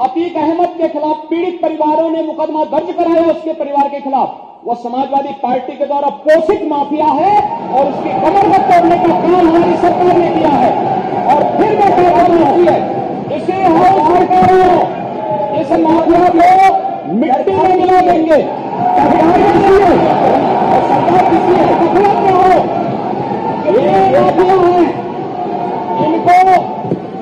अतीक अहमद के खिलाफ पीड़ित परिवारों ने मुकदमा दर्ज कराया उसके परिवार के खिलाफ, वो समाजवादी पार्टी के द्वारा पोषित माफिया है और उसकी कमर को तोड़ने का काम हमारी सरकार ने किया है। और फिर मैं कहता हूं इसे हाउस सरकारों इस माफिया को मिट्टी में मिला देंगे। सरकार किसी है और सरकार किसी है गफलत में हो, ये माफिया है, इनको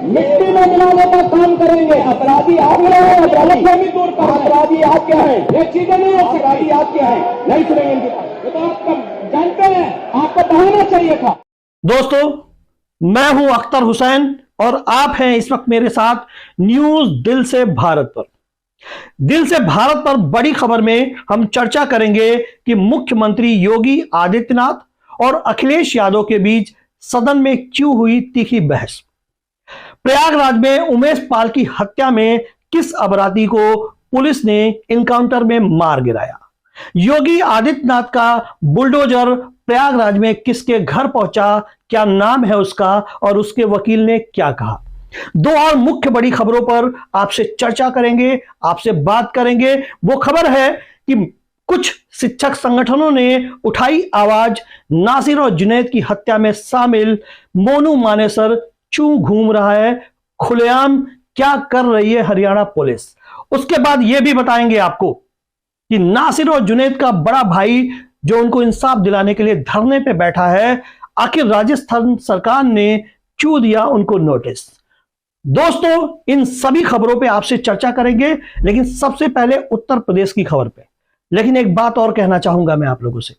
मिट्टी में मिलाने का काम करेंगे। अपराधी आप क्या है, गलतफहमी दूर कर, अपराधी आप क्या है, ये चीजें नहीं हो सकती। अपराधी आप क्या है, नहीं सुनेंगे इनकी बात। ये तो आप जानते हैं, आपको बताना चाहिए था। दोस्तों, मैं हूं अख्तर हुसैन और आप हैं इस वक्त मेरे साथ न्यूज दिल से भारत पर। दिल से भारत पर बड़ी खबर में हम चर्चा करेंगे कि मुख्यमंत्री योगी आदित्यनाथ और अखिलेश यादव के बीच सदन में क्यों हुई तीखी बहस। प्रयागराज में उमेश पाल की हत्या में किस अपराधी को पुलिस ने इनकाउंटर में मार गिराया। योगी आदित्यनाथ का बुलडोजर प्रयागराज में किसके घर पहुंचा, क्या नाम है उसका और उसके वकील ने क्या कहा। दो और मुख्य बड़ी खबरों पर आपसे चर्चा करेंगे, आपसे बात करेंगे। वो खबर है कि कुछ शिक्षक संगठनों ने उठाई आवाज, नासिर और जुनैद की हत्या में शामिल मोनू मानेसर क्यों घूम रहा है, खुलेआम क्या कर रही है हरियाणा पुलिस। उसके बाद यह भी बताएंगे आपको कि नासिर और जुनैद का बड़ा भाई जो उनको इंसाफ दिलाने के लिए धरने पे बैठा है, आखिर राजस्थान सरकार ने क्यों दिया उनको नोटिस। दोस्तों, इन सभी खबरों पे आपसे चर्चा करेंगे, लेकिन सबसे पहले उत्तर प्रदेश की खबर पे। लेकिन एक बात और कहना चाहूंगा मैं आप लोगों से,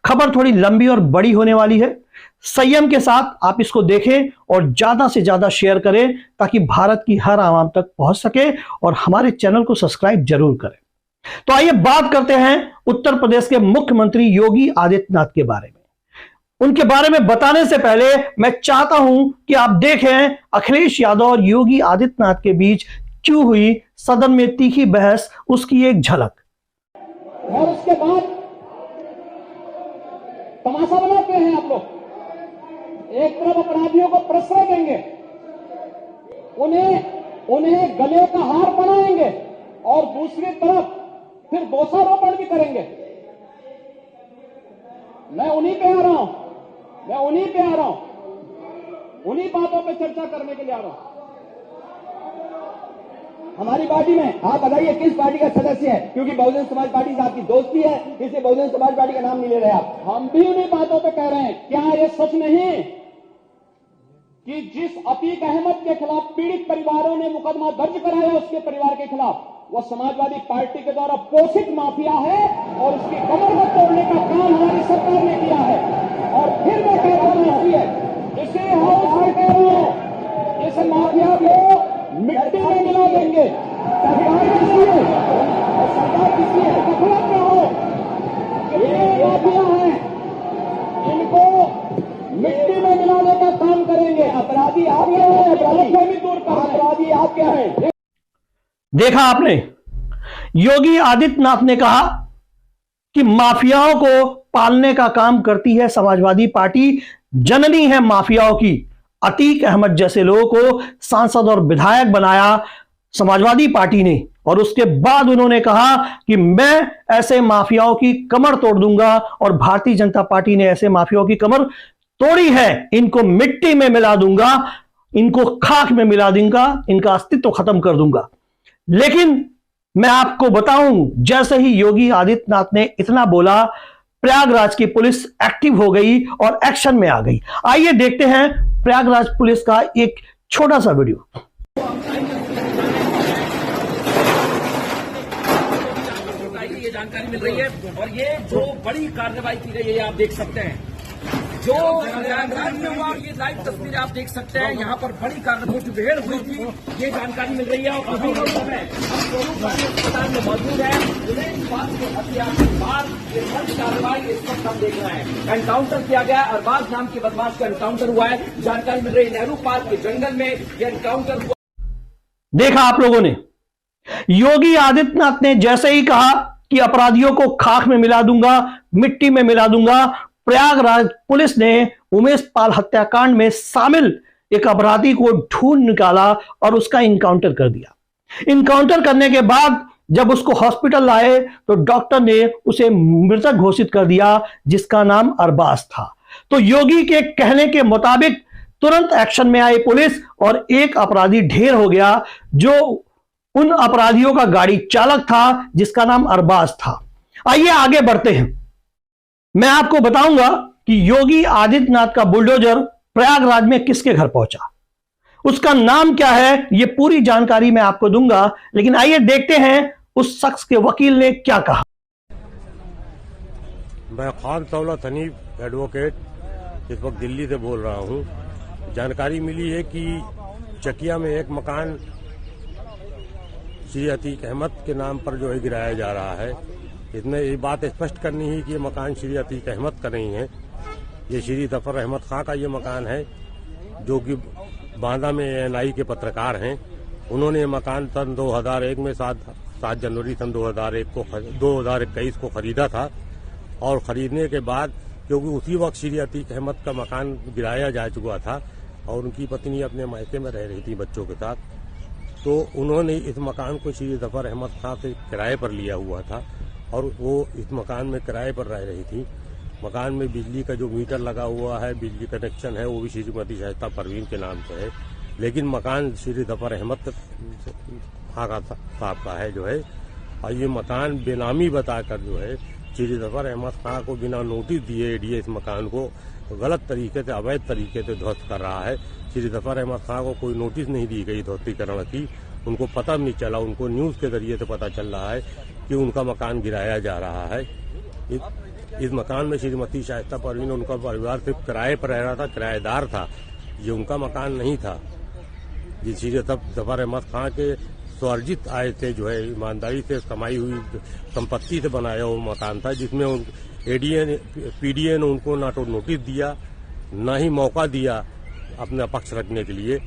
खबर थोड़ी लंबी और बड़ी होने वाली है। संयम के साथ आप इसको देखें और ज्यादा से ज्यादा शेयर करें ताकि भारत की हर आवाम तक पहुंच सके, और हमारे चैनल को सब्सक्राइब जरूर करें। तो आइए बात करते हैं उत्तर प्रदेश के मुख्यमंत्री योगी आदित्यनाथ के बारे में। उनके बारे में बताने से पहले मैं चाहता हूं कि आप देखें अखिलेश यादव और योगी आदित्यनाथ के बीच क्यों हुई सदन में तीखी बहस, उसकी एक झलक। और उसके बाद तमाशा बनाते हैं आप लोग। एक तरफ अपराधियों को प्रश्रय देंगे, उन्हें गले का हार बनाएंगे, और दूसरी तरफ फिर दोषारोपण भी करेंगे। मैं उन्हीं पे आ रहा हूं, उन्हीं बातों पे चर्चा करने के लिए आ रहा हूं। हमारी पार्टी में आप बताइए किस पार्टी का सदस्य है, क्योंकि बहुजन समाज पार्टी से आपकी दोस्ती है, इसलिए बहुजन समाज पार्टी का नाम नहीं ले रहे आप। हम भी उन्हीं बातों पे कह रहे हैं। क्या ये सच नहीं कि जिस अतीक अहमद के खिलाफ पीड़ित परिवारों ने मुकदमा दर्ज कराया उसके परिवार के खिलाफ, वो समाजवादी पार्टी के द्वारा पोषित माफिया है और उसकी कमर को तोड़ने का काम हमारी सरकार ने किया है। और फिर मैं कहता हूं इसे हाउस सरकारों इस माफिया को मिट्टी में मिला देंगे। सरकार किसी है और सरकार किसी है गफलत में हो, ये माफिया है, इनको मिट्टी में मिलाने का काम करेंगे। अपराधी आप क्या है, गलतफहमी दूर कर, अपराधी आप क्या है। देखा आपने, योगी आदित्यनाथ ने कहा कि माफियाओं को पालने का काम करती है समाजवादी पार्टी, जननी है माफियाओं की। अतीक अहमद जैसे लोगों को सांसद और विधायक बनाया समाजवादी पार्टी ने, और उसके बाद उन्होंने कहा कि मैं ऐसे माफियाओं की कमर तोड़ दूंगा, और भारतीय जनता पार्टी ने ऐसे माफियाओं की कमर तोड़ी है। इनको मिट्टी में मिला दूंगा, इनको खाक में मिला दूंगा, इनका अस्तित्व खत्म कर दूंगा। लेकिन मैं आपको बताऊं, जैसे ही योगी आदित्यनाथ ने इतना बोला, प्रयागराज की पुलिस एक्टिव हो गई और एक्शन में आ गई। आइए देखते हैं प्रयागराज पुलिस का एक छोटा सा वीडियो। ये जानकारी मिल रही है और ये जो बड़ी कार्रवाई की गई है आप देख सकते हैं, जो प्रयागराज में हुआ, ये लाइव तस्वीरें आप देख सकते हैं। यहाँ पर बड़ी कार्रवाई जो भेड़ हुई थी, ये जानकारी मिल रही है। और अभी हम अस्पताल में मौजूद है। इस बात के हथियार के बाद ये बड़ी कार्रवाई इस वक्त हम देख रहे हैं। एनकाउंटर किया गया, अरबाज नाम के बदमाश का एनकाउंटर हुआ है। जानकारी मिल रही है नेहरू पार्क के जंगल में ये एनकाउंटर हुआ। देखा आप लोगों ने, योगी आदित्यनाथ ने जैसे ही कहा कि अपराधियों को खाक में मिला दूंगा, मिट्टी में मिला दूंगा, प्रयागराज पुलिस ने उमेश पाल हत्याकांड में शामिल एक अपराधी को ढूंढ निकाला और उसका इनकाउंटर कर दिया। इनकाउंटर करने के बाद जब उसको हॉस्पिटल लाए तो डॉक्टर ने उसे मृतक घोषित कर दिया, जिसका नाम अरबाज था। तो योगी के कहने के मुताबिक तुरंत एक्शन में आई पुलिस और एक अपराधी ढेर हो गया, जो उन अपराधियों का गाड़ी चालक था, जिसका नाम अरबाज था। आइए आगे बढ़ते हैं। मैं आपको बताऊंगा कि योगी आदित्यनाथ का बुलडोजर प्रयागराज में किसके घर पहुंचा, उसका नाम क्या है, यह पूरी जानकारी मैं आपको दूंगा। लेकिन आइए देखते हैं उस शख्स के वकील ने क्या कहा। मैं खान दौलत हनीफ एडवोकेट इस वक्त दिल्ली से बोल रहा हूं। जानकारी मिली है कि चकिया में एक मकान श्री अतीक अहमद के नाम पर जो है गिराया जा रहा है। इसमें ये बात स्पष्ट करनी है कि ये मकान श्री अतीक अहमद का नहीं है, ये श्री जफर अहमद खां का ये मकान है, जो कि बांदा में एएनआई के पत्रकार हैं। उन्होंने ये मकान सन 2001 में 7 जनवरी सन 2021 को खरीदा था। और खरीदने के बाद क्योंकि उसी वक्त श्री अतीक अहमद का मकान गिराया जा चुका था और उनकी पत्नी अपने मायके में रह रही थी बच्चों के साथ, तो उन्होंने इस मकान को श्री जफर अहमद खां से किराए पर लिया हुआ था और वो इस मकान में किराए पर रह रही थी। मकान में बिजली का जो मीटर लगा हुआ है, बिजली कनेक्शन है, वो भी श्रीमती शाइस्ता परवीन के नाम से है, लेकिन मकान श्री जफर अहमद खां का साहब का है जो है। और ये मकान बेनामी बताकर जो है श्री जफर अहमद खां को बिना नोटिस दिए एडीए इस मकान को गलत तरीके से, अवैध तरीके से ध्वस्त कर रहा है। श्री जफर अहमद खां को कोई नोटिस नहीं दी गई ध्वस्तीकरण की, उनको पता नहीं चला, उनको न्यूज के जरिए से पता चल रहा है कि उनका मकान गिराया जा रहा है। इस मकान में श्रीमती शाइस्ता परवीन, उनका परिवार सिर्फ किराए पर रह रहा था, किराएदार था, ये उनका मकान नहीं था। ये श्री जफर अहमद खां के स्वार्जित आय से जो है ईमानदारी से कमाई हुई संपत्ति से बनाया हुआ मकान था, जिसमें पीडीए ने उनको ना तो नोटिस दिया, ना ही मौका दिया अपना पक्ष रखने के लिए,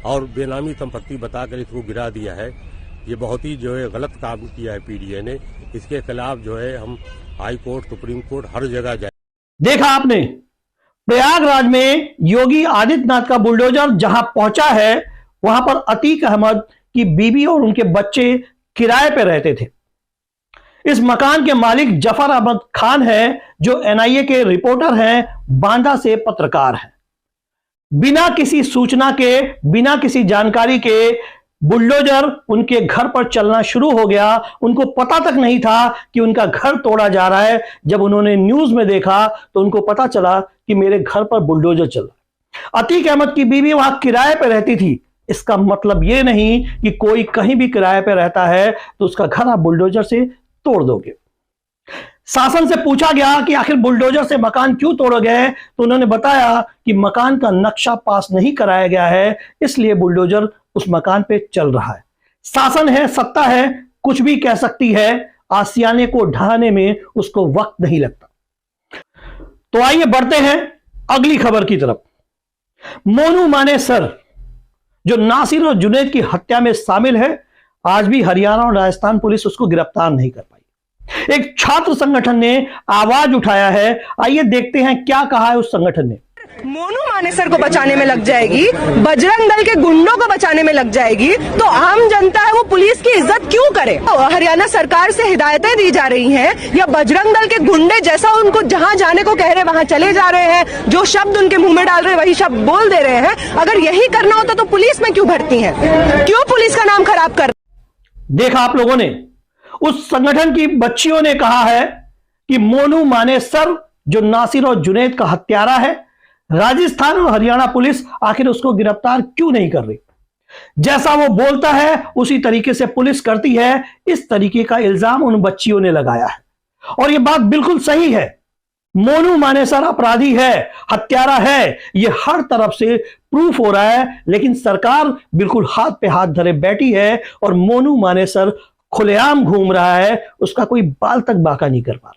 और बेनामी संपत्ति बताकर इसको गिरा दिया है। ये बहुत ही जो है गलत काम किया है पीडीए ने। इसके खिलाफ जो है हम हाई कोर्ट, सुप्रीम कोर्ट, हर जगह जाए। देखा आपने, प्रयागराज में योगी आदित्यनाथ का बुलडोजर जहां पहुंचा है, वहां पर अतीक अहमद की बीबी और उनके बच्चे किराए पे रहते थे। इस मकान के मालिक जफर अहमद खान है, जो एनआईए के रिपोर्टर हैं, बांदा से पत्रकार हैं। बिना किसी सूचना के, बिना किसी जानकारी के बुलडोजर उनके घर पर चलना शुरू हो गया। उनको पता तक नहीं था कि उनका घर तोड़ा जा रहा है। जब उन्होंने न्यूज में देखा तो उनको पता चला कि मेरे घर पर बुलडोजर चल रहा है। अतीक अहमद की बीवी वहां किराए पर रहती थी। इसका मतलब यह नहीं कि कोई कहीं भी किराए पर रहता है तो उसका घर आप बुलडोजर से तोड़ दोगे। शासन से पूछा गया कि आखिर बुलडोजर से मकान क्यों तोड़े गए, तो उन्होंने बताया कि मकान का नक्शा पास नहीं कराया गया है, इसलिए बुलडोजर उस मकान पे चल रहा है। शासन है, सत्ता है, कुछ भी कह सकती है। आसियाने को ढहाने में उसको वक्त नहीं लगता। तो आइए बढ़ते हैं अगली खबर की तरफ। मोनू मानेसर, जो नासिर और जुनैद की हत्या में शामिल है, आज भी हरियाणा और राजस्थान पुलिस उसको गिरफ्तार नहीं कर पाई। एक छात्र संगठन ने आवाज उठाया है। आइए देखते हैं क्या कहा है उस संगठन ने। मोनू मानेसर को बचाने में लग जाएगी, बजरंग दल के गुंडों को बचाने में लग जाएगी, तो आम जनता है वो पुलिस की इज्जत क्यों करे? हरियाणा सरकार से हिदायतें दी जा रही हैं या बजरंग दल के गुंडे जैसा उनको जहां जाने को कह रहे वहां चले जा रहे हैं, जो शब्द उनके मुंह में डाल रहे हैं वही शब्द बोल दे रहे हैं। अगर यही करना होता तो पुलिस में क्यों भर्ती है? क्यों पुलिस का नाम खराब कर? देखा आप लोगों ने, उस संगठन की बच्चियों ने कहा है कि मोनू मानेसर, जो नासिर और जुनैद का हत्यारा है, राजस्थान और हरियाणा पुलिस आखिर उसको गिरफ्तार क्यों नहीं कर रही? जैसा वो बोलता है उसी तरीके से पुलिस करती है। इस तरीके का इल्जाम उन बच्चियों ने लगाया है और यह बात बिल्कुल सही है। मोनू मानेसर अपराधी है, हत्यारा है, यह हर तरफ से प्रूफ हो रहा है, लेकिन सरकार बिल्कुल हाथ पे हाथ धरे बैठी है और मोनू मानेसर खुलेआम घूम रहा है, उसका कोई बाल तक बाका नहीं कर पा रहा।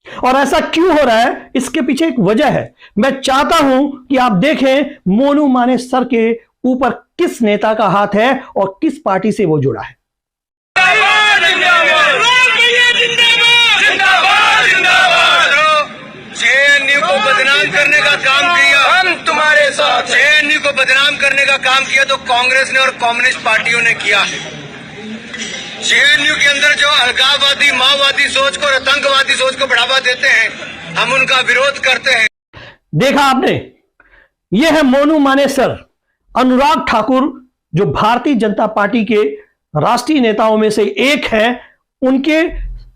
और ऐसा क्यों हो रहा है, इसके पीछे एक वजह है। मैं चाहता हूं कि आप देखें मोनू मानेसर के ऊपर किस नेता का हाथ है और किस पार्टी से वो जुड़ा है। JNU को बदनाम करने का काम किया, हम तुम्हारे साथ। जेएनयू को बदनाम करने का काम किया तो कांग्रेस ने और कम्युनिस्ट पार्टियों ने किया है। जेएनयू के अंदर जो अलगाववादी, माओवादी सोच को और आतंकवादी सोच को बढ़ावा देते हैं, हम उनका विरोध करते हैं। देखा आपने, यह है मोनू मानेसर, अनुराग ठाकुर, जो भारतीय जनता पार्टी के राष्ट्रीय नेताओं में से एक है।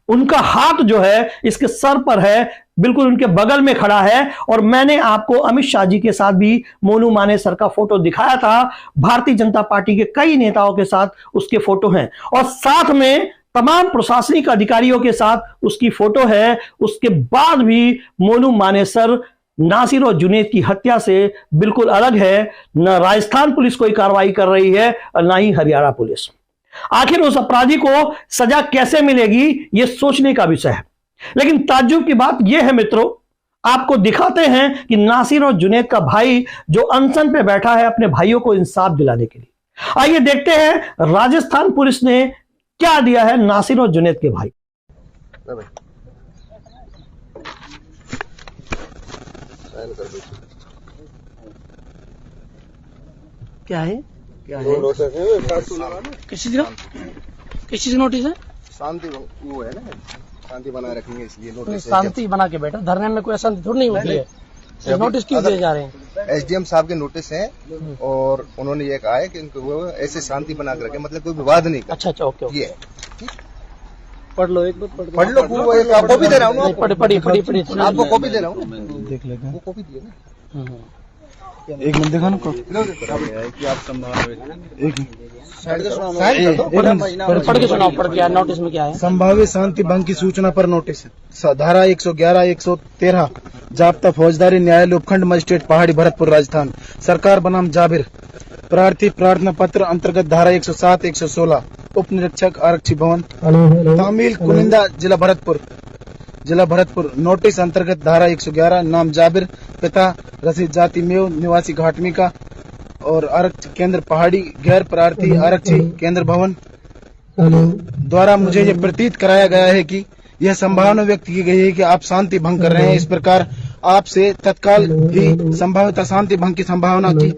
उनका हाथ जो है इसके सर पर है, बिल्कुल उनके बगल में खड़ा है। और मैंने आपको अमित शाह जी के साथ भी मोनू मानेसर का फोटो दिखाया था। भारतीय जनता पार्टी के कई नेताओं के साथ उसके फोटो हैं और साथ में तमाम प्रशासनिक अधिकारियों के साथ उसकी फोटो है। उसके बाद भी मोनू मानेसर नासिर और जुनैद की हत्या से बिल्कुल अलग है। न राजस्थान पुलिस कोई कार्रवाई कर रही है और ना ही हरियाणा पुलिस। आखिर उस अपराधी को सजा कैसे मिलेगी, यह सोचने का विषय है। लेकिन ताज्जुब की बात यह है मित्रों, आपको दिखाते हैं कि नासिर और जुनैद का भाई जो अनशन पे बैठा है अपने भाइयों को इंसाफ दिलाने के लिए। आइए देखते हैं राजस्थान पुलिस ने क्या दिया है नासिर और जुनैद के भाई। क्या है किस चीज का नोटिस है? शांति वो है ना, शांति बनाए रखेंगे इसलिए नोटिस। शांति बना के बैठा, धरने में कोई अशांति थोड़ी नहीं होती है। नोटिस क्यों दिए जा रहे हैं? एसडीएम साहब के नोटिस हैं और उन्होंने ये कहा है कि इनको वो ऐसे शांति बना के रखे, मतलब कोई विवाद नहीं कर। अच्छा ओके। ये पढ़ लो, एक बार पढ़ लो, आपको भी दे रहा हूँ, पढ़ी आपको कॉपी दे रहा हूँ, देख लेते हैं। वो कॉपी दिए ना। एक मिनट देखा ना कि आप पढ़ के सुनाओ, पढ़ के नोटिस में क्या है? संभावित शांति भंग की सूचना पर नोटिस। धारा 111, 113 जाब्ता फौजदारी न्यायालय उपखंड मजिस्ट्रेट पहाड़ी भरतपुर राजस्थान। सरकार बनाम जाबिर। प्रार्थी प्रार्थना पत्र अंतर्गत धारा 107, 116 उप निरीक्षक आरक्षी भवन तामील कुनिंदा जिला भरतपुर। नोटिस अंतर्गत धारा 111 नाम जाबिर, पिता रसीद जाति मेव, निवासी घाटमिका और आरक्षी केंद्र पहाड़ी, गैर प्रार्थी आरक्षी केंद्र भवन द्वारा मुझे ये प्रतीत कराया गया है कि यह संभावना व्यक्त की गई है कि आप शांति भंग कर रहे हैं। इस प्रकार आपसे तत्काल ही संभावित अशांति भंग की संभावना की।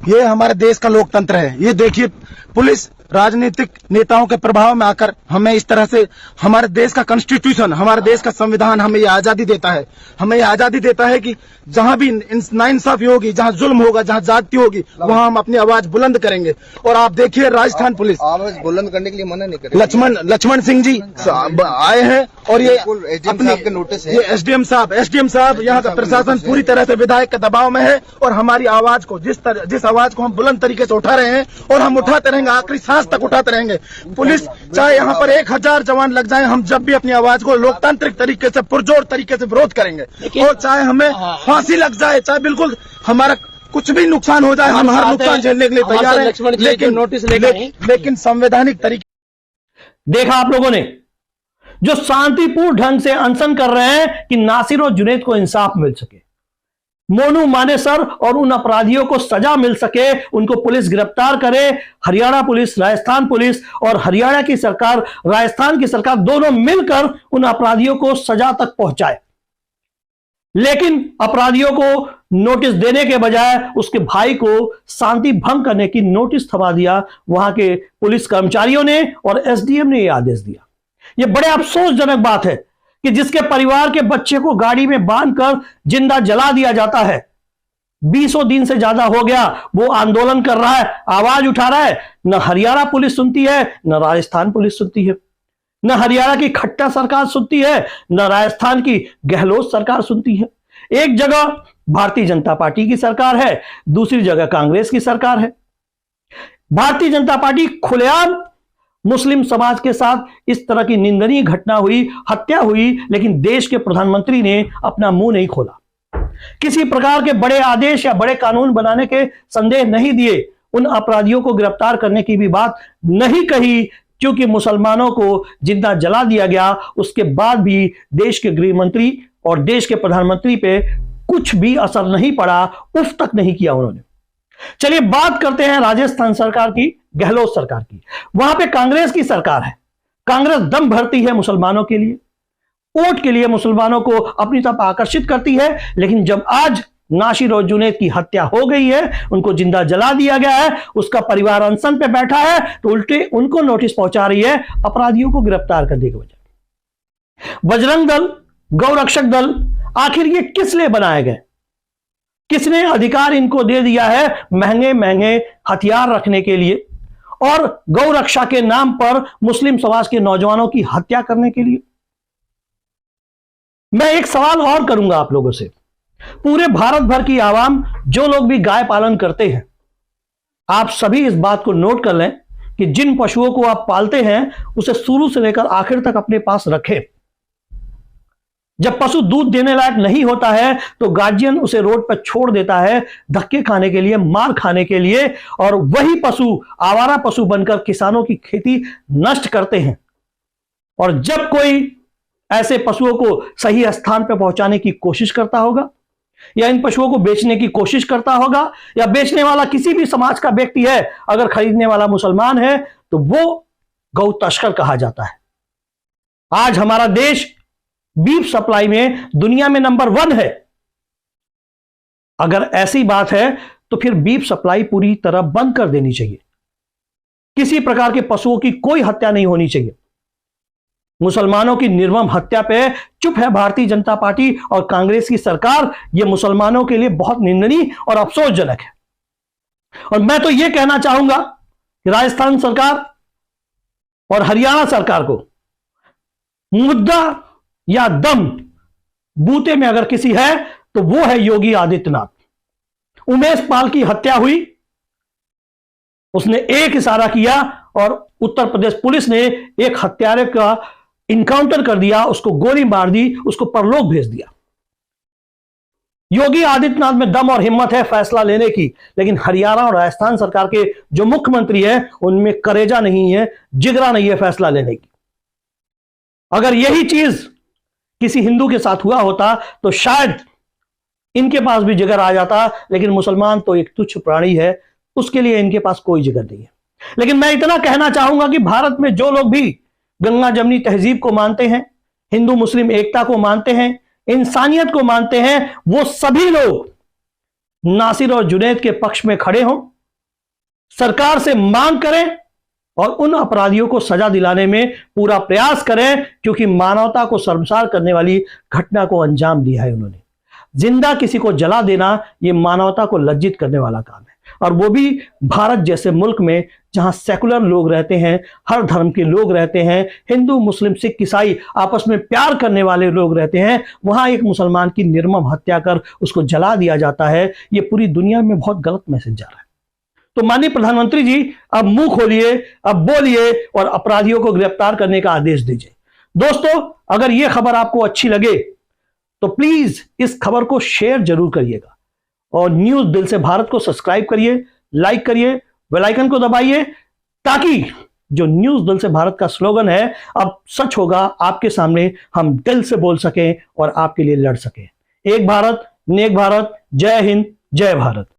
ये हमारे देश का लोकतंत्र है। ये देखिए, पुलिस राजनीतिक नेताओं के प्रभाव में आकर हमें इस तरह से, हमारे देश का कॉन्स्टिट्यूशन, हमारे देश का संविधान हमें ये आजादी देता है। हमें ये आजादी देता है कि जहां भी नाइंसाफी होगी, जहां जुल्म होगा, जहां जाति होगी, वहां हम अपनी आवाज बुलंद करेंगे। और आप देखिए राजस्थान पुलिस आवाज बुलंद करने के लिए मना नहीं करे। लक्ष्मण सिंह जी आए हैं और ये एसडीएम साहब के नोटिस है। ये एसडीएम साहब यहाँ का प्रशासन पूरी तरह से विधायक के दबाव में है और हमारी आवाज को जिस आवाज को हम बुलंद तरीके से उठा रहे हैं और हम उठाते रहेंगे, आखिरी सांस तक उठाते रहेंगे। पुलिस चाहे यहाँ पर 1000 जवान लग जाए, हम जब भी अपनी आवाज को लोकतांत्रिक तरीके से पुरजोर तरीके से विरोध करेंगे। और चाहे हमें फांसी लग जाए, चाहे बिल्कुल हमारा कुछ भी नुकसान हो जाए, हम हर नुकसान झेलने के लिए तैयार हैं, लेकिन संवैधानिक तरीके। देखा आप लोगों ने, जो शांतिपूर्ण ढंग से अनशन कर रहे हैं कि नासिर और जुनैद को इंसाफ मिल सके, मोनू मानेसर और उन अपराधियों को सजा मिल सके, उनको पुलिस गिरफ्तार करे। हरियाणा पुलिस, राजस्थान पुलिस और हरियाणा की सरकार, राजस्थान की सरकार दोनों मिलकर उन अपराधियों को सजा तक पहुंचाए। लेकिन अपराधियों को नोटिस देने के बजाय उसके भाई को शांति भंग करने की नोटिस थमा दिया वहां के पुलिस कर्मचारियों ने और एसडीएम ने यह आदेश दिया। यह बड़े अफसोसजनक बात है कि जिसके परिवार के बच्चे को गाड़ी में बांधकर जिंदा जला दिया जाता है, 20 दिन से ज्यादा हो गया वो आंदोलन कर रहा है, आवाज उठा रहा है। न हरियाणा पुलिस सुनती है, न राजस्थान पुलिस सुनती है, न हरियाणा की खट्टर सरकार सुनती है, न राजस्थान की गहलोत सरकार सुनती है। एक जगह भारतीय जनता पार्टी की सरकार है, दूसरी जगह कांग्रेस की सरकार है। भारतीय जनता पार्टी खुलेआम मुस्लिम समाज के साथ इस तरह की निंदनीय घटना हुई, हत्या हुई, लेकिन देश के प्रधानमंत्री ने अपना मुंह नहीं खोला, किसी प्रकार के बड़े आदेश या बड़े कानून बनाने के संदेश नहीं दिए, उन अपराधियों को गिरफ्तार करने की भी बात नहीं कही। क्योंकि मुसलमानों को जिंदा जला दिया गया, उसके बाद भी देश के गृह मंत्री और देश के प्रधानमंत्री पे कुछ भी असर नहीं पड़ा, उफ तक नहीं किया उन्होंने। चलिए बात करते हैं राजस्थान सरकार की, गहलोत सरकार की। वहां पे कांग्रेस की सरकार है, कांग्रेस दम भरती है मुसलमानों के लिए, वोट के लिए मुसलमानों को अपनी तरफ आकर्षित करती है, लेकिन जब आज नासिर और जुनैद की हत्या हो गई है, उनको जिंदा जला दिया गया है, उसका परिवार अनशन पे बैठा है, तो उल्टे उनको नोटिस पहुंचा रही है अपराधियों को गिरफ्तार करने के बजाय। बजरंग दल, गौरक्षक दल, आखिर ये किस लिए बनाए गए? किसने अधिकार इनको दे दिया है महंगे महंगे हथियार रखने के लिए और गौरक्षा के नाम पर मुस्लिम समाज के नौजवानों की हत्या करने के लिए? मैं एक सवाल और करूंगा आप लोगों से। पूरे भारत भर की आवाम, जो लोग भी गाय पालन करते हैं, आप सभी इस बात को नोट कर लें कि जिन पशुओं को आप पालते हैं उसे शुरू से लेकर आखिर तक अपने पास रखें। जब पशु दूध देने लायक नहीं होता है तो गार्जियन उसे रोड पर छोड़ देता है धक्के खाने के लिए, मार खाने के लिए, और वही पशु आवारा पशु बनकर किसानों की खेती नष्ट करते हैं। और जब कोई ऐसे पशुओं को सही स्थान पर पहुंचाने की कोशिश करता होगा या इन पशुओं को बेचने की कोशिश करता होगा, या बेचने वाला किसी भी समाज का व्यक्ति है, अगर खरीदने वाला मुसलमान है तो वो गौ तस्कर कहा जाता है। आज हमारा देश बीफ सप्लाई में दुनिया में नंबर 1 है। अगर ऐसी बात है तो फिर बीफ सप्लाई पूरी तरह बंद कर देनी चाहिए। किसी प्रकार के पशुओं की कोई हत्या नहीं होनी चाहिए। मुसलमानों की निर्मम हत्या पे चुप है भारतीय जनता पार्टी और कांग्रेस की सरकार। यह मुसलमानों के लिए बहुत निंदनीय और अफसोसजनक है। और मैं तो यह कहना चाहूंगा कि राजस्थान सरकार और हरियाणा सरकार को मुद्दा या दम बूते में अगर किसी है तो वो है योगी आदित्यनाथ। उमेश पाल की हत्या हुई, उसने एक इशारा किया और उत्तर प्रदेश पुलिस ने एक हत्यारे का इनकाउंटर कर दिया, उसको गोली मार दी, उसको परलोक भेज दिया। योगी आदित्यनाथ में दम और हिम्मत है फैसला लेने की, लेकिन हरियाणा और राजस्थान सरकार के जो मुख्यमंत्री हैं उनमें करेजा नहीं है, जिगरा नहीं है फैसला लेने की। अगर यही चीज किसी हिंदू के साथ हुआ होता तो शायद इनके पास भी जिगर आ जाता, लेकिन मुसलमान तो एक तुच्छ प्राणी है, उसके लिए इनके पास कोई जिगर नहीं है। लेकिन मैं इतना कहना चाहूंगा कि भारत में जो लोग भी गंगा जमनी तहजीब को मानते हैं, हिंदू मुस्लिम एकता को मानते हैं, इंसानियत को मानते हैं, वो सभी लोग नासिर और जुनैद के पक्ष में खड़े हों, सरकार से मांग करें और उन अपराधियों को सजा दिलाने में पूरा प्रयास करें, क्योंकि मानवता को शर्मसार करने वाली घटना को अंजाम दिया है उन्होंने। जिंदा किसी को जला देना यह मानवता को लज्जित करने वाला काम है, और वो भी भारत जैसे मुल्क में जहां सेकुलर लोग रहते हैं, हर धर्म के लोग रहते हैं, हिंदू मुस्लिम सिख ईसाई आपस में प्यार करने वाले लोग रहते हैं, वहां एक मुसलमान की निर्मम हत्या कर उसको जला दिया जाता है। ये पूरी दुनिया में बहुत गलत मैसेज जा रहा है। तो माननीय प्रधानमंत्री जी, अब मुंह खोलिए, अब बोलिए और अपराधियों को गिरफ्तार करने का आदेश दीजिए। दोस्तों, अगर यह खबर आपको अच्छी लगे तो प्लीज इस खबर को शेयर जरूर करिएगा और न्यूज दिल से भारत को सब्सक्राइब करिए, लाइक करिए, बेल आइकन को दबाइए, ताकि जो न्यूज दिल से भारत का स्लोगन है अब सच होगा आपके सामने, हम दिल से बोल सकें और आपके लिए लड़ सकें। एक भारत नेक भारत, जय हिंद, जय भारत।